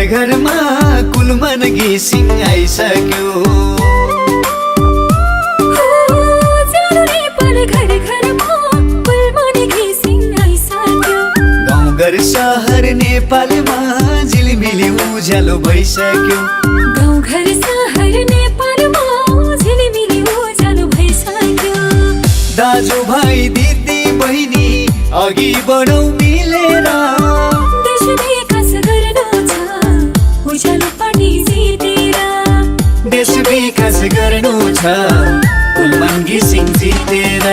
घरमा कुलमन घिसिङ आइसक्यो। गाउँघर सहर नेपालमा झिलिमिली उज्यालो भइसक्यो। गाउँघर सहर नेपालमा झिलिमिली उज्यालो भइसक्यो। दाजुभाइ दिदी बहिनी अघि बढौँ मिलेर, देश विकास गर्नु छ उज्यालो पार्टी जितेर। देश विकास गर्नु छ कुलमन घिसिङ जितेर।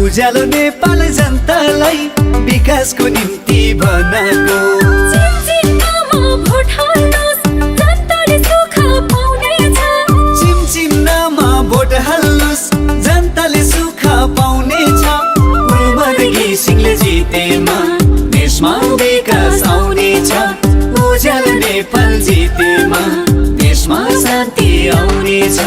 उज्यालो नेपाल जनतालाई विकासको निम्ति बनाएको। चिमचिममा भोट हाल्नुस् जनताले सुख पाउनेछ। चिमचिममा भोट हाल्नुस् जनताले सुख पाउनेछ। कुलमन घिसिङले जितेमा देशमा विकास आउनेछ। उज्यालो नेपाल जितेमा देशमा शान्ति आउनेछ।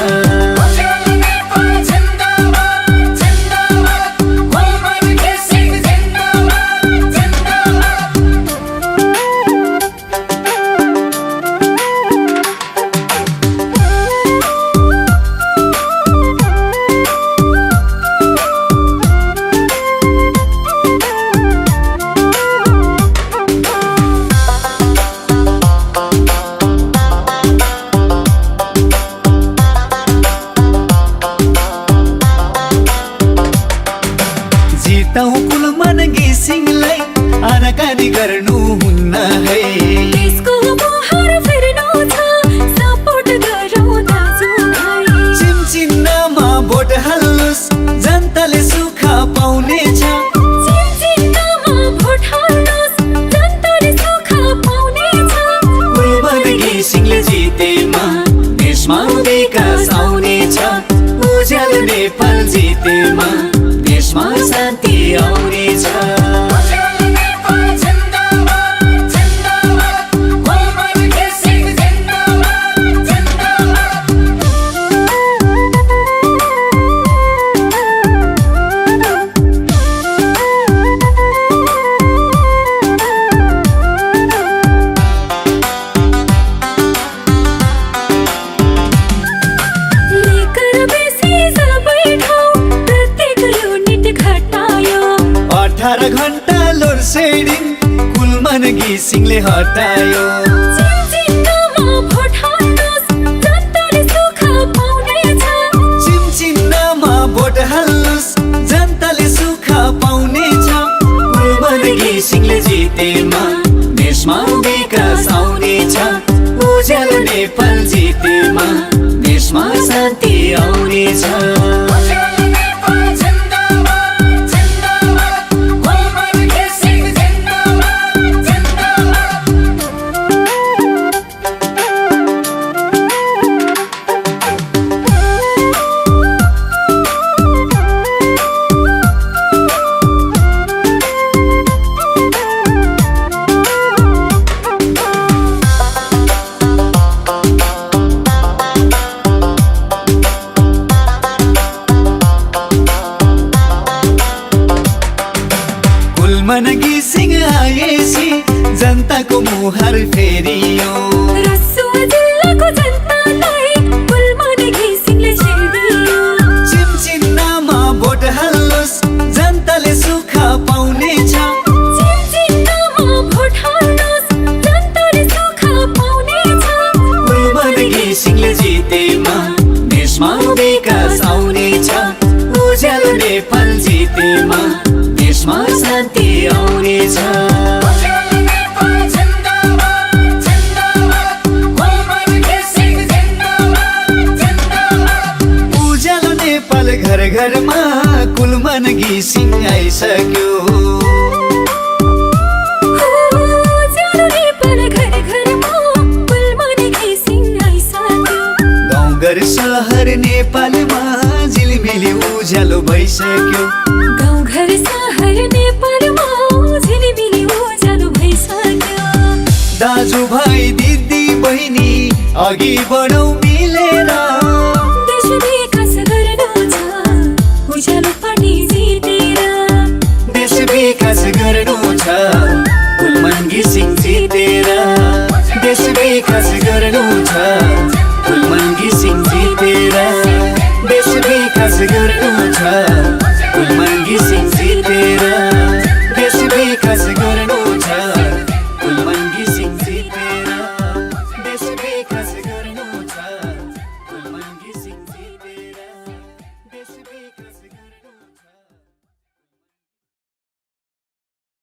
जिताउँ कुलमन घिसिङलाई आनाकानी गर्नु हुन्न है। देशको मुहार फेर्नु छ सपोर्ट गरौँ दाजुभाइ। चिमचिममा भोट हाल्नुस् जनताले सुख पाउनेछ। चिमचिममा भोट हाल्नुस् जनताले सुख पाउनेछ। कुलमन घिसिङले जितेमा देशमा विकास आउनेछ। उज्यालो नेपाल जितेमा देशमा शान्ति आउनेछ। घण्टा लोड सेडिङ कुलमन घिसिङले हटायो। चिमचिममा भोट हाल्नुस् जनताले सुख पाउनेछ। चिमचिममा भोट हाल्नुस् जनताले सुख पाउनेछ। कुलमन घिसिङले जितेमा देशमा विकास आउनेछ। उज्यालो नेपाल जितेमा देशमा शान्ति आउनेछ। कुलमन घिसिङ आएपछि जनताको मुहार फेरियो। रसुवा जिल्लाको जनतालाई कुलमन घिसिङले छेडियो। चिमचिममा भोट हाल्नुस् जनताले सुख पाउनेछ। चिमचिममा भोट हाल्नुस् जनताले सुख पाउनेछ। कुलमन घिसिङले जितेमा देशमा विकास आउनेछ। उज्यालो नेपाल जितेमा देशमा शान्ति आउनेछ। उज्यालो नेपाल घर घरमा कुलमन घिसिङ आइसक्यो। उज्यालो नेपाल घर घरमा कुलमन घिसिङ आइसक्यो। गाउँ घर सहर नेपालमा झिलिमिली उज्यालो भइसक्यो। दाजुभाइ दिदी बहिनी अघि बढौँ मिलेर। देश विकास गर्नु छ उज्यालो पार्टी जितेर। देश विकास गर्नु छ कुलमान घिसिङ जितेर। देश विकास गर्नु छ कुलमान घिसिङ जितेर। देश विकास गर्नु छ